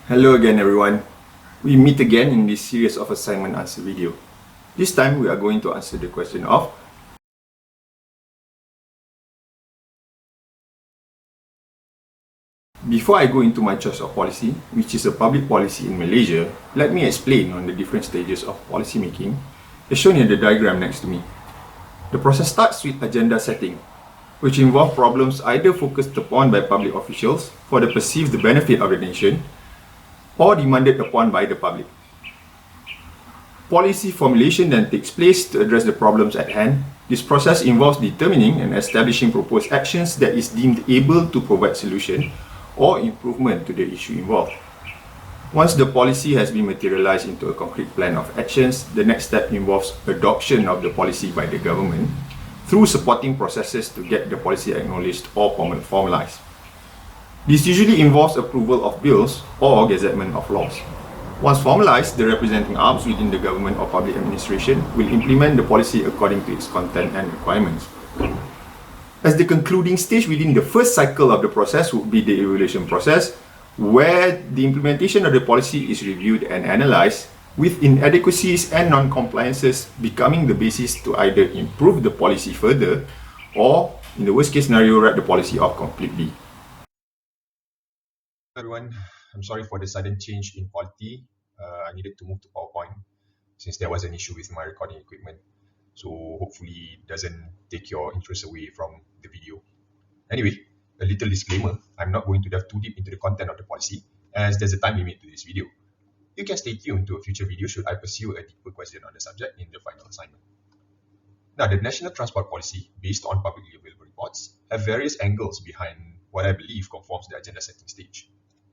Hello again everyone. We meet again in this series of assignment answer video. This time we are going to answer the question of Before I go into my choice of policy, which is a public policy in Malaysia, let me explain on the different stages of policy making as shown in the diagram next to me. The process starts with agenda setting, which involve problems either focused upon by public officials for the perceived benefit of the nation or demanded upon by the public. Policy formulation then takes place to address the problems at hand. This process involves determining and establishing proposed actions that is deemed able to provide solution or improvement to the issue involved. Once the policy has been materialized into a concrete plan of actions, the next step involves adoption of the policy by the government through supporting processes to get the policy acknowledged or formalized. This usually involves approval of bills or gazettement of laws. Once formalized, the representing arms within the government or public administration will implement the policy according to its content and requirements. As the concluding stage within the first cycle of the process would be the evaluation process, where the implementation of the policy is reviewed and analyzed, with inadequacies and non-compliances becoming the basis to either improve the policy further or, in the worst case scenario, write the policy off completely. Everyone, I'm sorry for the sudden change in quality. I needed to move to PowerPoint since there was an issue with my recording equipment. So hopefully it doesn't take your interest away from the video. Anyway, a little disclaimer, I'm not going to dive too deep into the content of the policy as there's a time limit to this video. You can stay tuned to a future video should I pursue a deeper question on the subject in the final assignment. Now, the National Transport Policy, based on publicly available reports, have various angles behind what I believe conforms the agenda setting stage.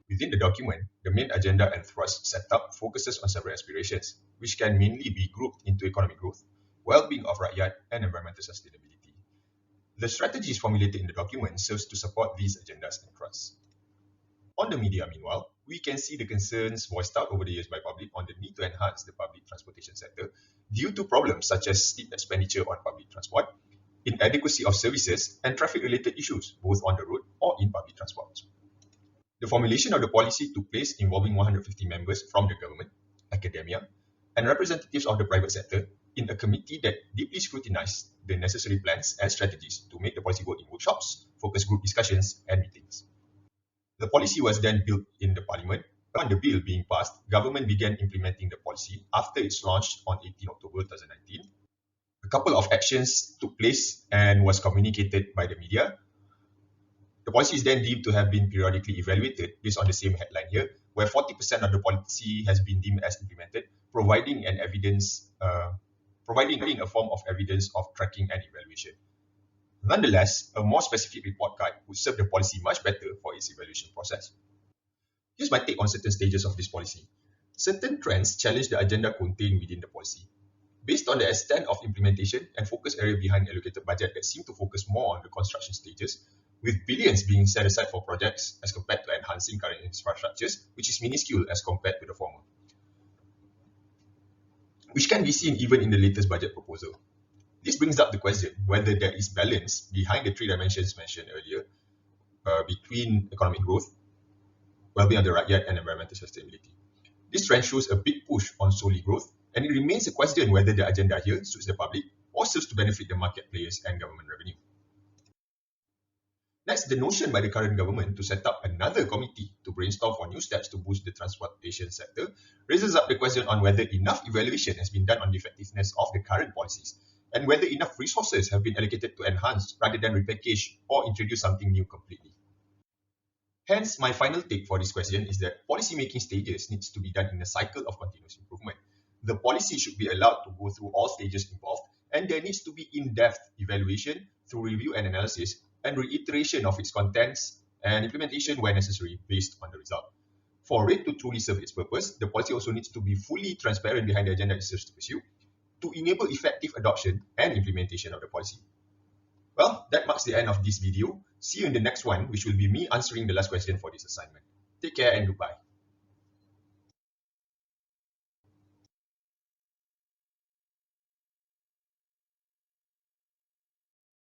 Within the document, the main agenda and thrust set up focuses on several aspirations, which can mainly be grouped into economic growth, well-being of rakyat, and environmental sustainability. The strategies formulated in the document serves to support these agendas and thrusts. On the media, meanwhile, we can see the concerns voiced out over the years by public on the need to enhance the public transportation sector due to problems such as steep expenditure on public transport, inadequacy of services, and traffic-related issues, both on the road or in public transport. The formulation of the policy took place involving 150 members from the government, academia, and representatives of the private sector in a committee that deeply scrutinized the necessary plans and strategies to make the policy work in workshops, focus group discussions, and meetings. The policy was then built in the parliament. Upon the bill being passed, government began implementing the policy after its launch on 18 October 2019. A couple of actions took place and was communicated by the media. The policy is then deemed to have been periodically evaluated based on the same headline here, where 40% of the policy has been deemed as implemented, providing a form of evidence of tracking and evaluation. Nonetheless, a more specific report card would serve the policy much better for its evaluation process. Here's my take on certain stages of this policy. Certain trends challenge the agenda contained within the policy. Based on the extent of implementation and focus area behind allocated budget that seem to focus more on the construction stages, with billions being set aside for projects as compared to enhancing current infrastructures, which is minuscule as compared to the former, which can be seen even in the latest budget proposal. This brings up the question whether there is balance behind the three dimensions mentioned earlier between economic growth, well-being of the rakyat, and environmental sustainability. This trend shows a big push on solely growth, and it remains a question whether the agenda here suits the public or serves to benefit the market players and government revenue. Next, the notion by the current government to set up another committee to brainstorm for new steps to boost the transportation sector raises up the question on whether enough evaluation has been done on the effectiveness of the current policies and whether enough resources have been allocated to enhance rather than repackage or introduce something new completely. Hence, my final take for this question is that policy-making stages needs to be done in a cycle of continuous improvement. The policy should be allowed to go through all stages involved, and there needs to be in-depth evaluation through review and analysis and reiteration of its contents and implementation where necessary based on the result. For it to truly serve its purpose, the policy also needs to be fully transparent behind the agenda it serves to pursue to enable effective adoption and implementation of the policy. Well, that marks the end of this video. See you in the next one, which will be me answering the last question for this assignment. Take care and goodbye.